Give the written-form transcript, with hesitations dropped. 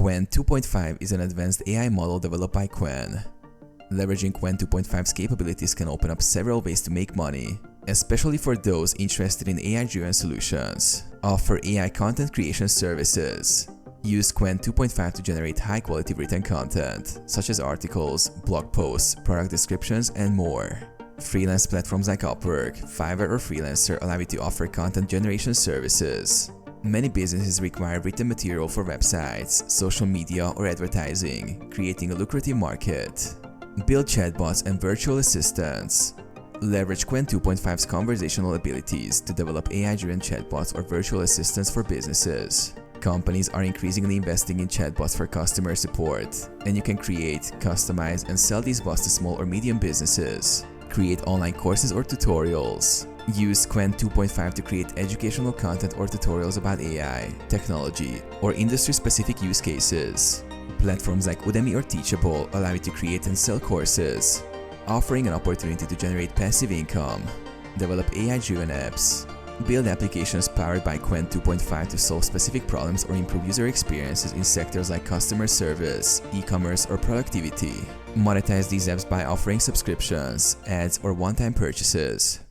Qwen 2.5 is an advanced AI model developed by Qwen. Leveraging Qwen 2.5's capabilities can open up several ways to make money, especially for those interested in AI-driven solutions. Offer AI content creation services. Use Qwen 2.5 to generate high-quality written content, such as articles, blog posts, product descriptions, and more. Freelance platforms like Upwork, Fiverr, or Freelancer allow you to offer content generation services. Many businesses require written material for websites, social media, or advertising, creating a lucrative market. Build chatbots and virtual assistants. Leverage Qwen 2.5's conversational abilities to develop AI-driven chatbots or virtual assistants for businesses. Companies are increasingly investing in chatbots for customer support, and you can create, customize, and sell these bots to small or medium businesses. Create online courses or tutorials. Use Qwen 2.5 to create educational content or tutorials about AI, technology, or industry-specific use cases. Platforms like Udemy or Teachable allow you to create and sell courses, offering an opportunity to generate passive income. Develop AI-driven apps. Build applications powered by Qwen 2.5 to solve specific problems or improve user experiences in sectors like customer service, e-commerce, or productivity. Monetize these apps by offering subscriptions, ads, or one-time purchases.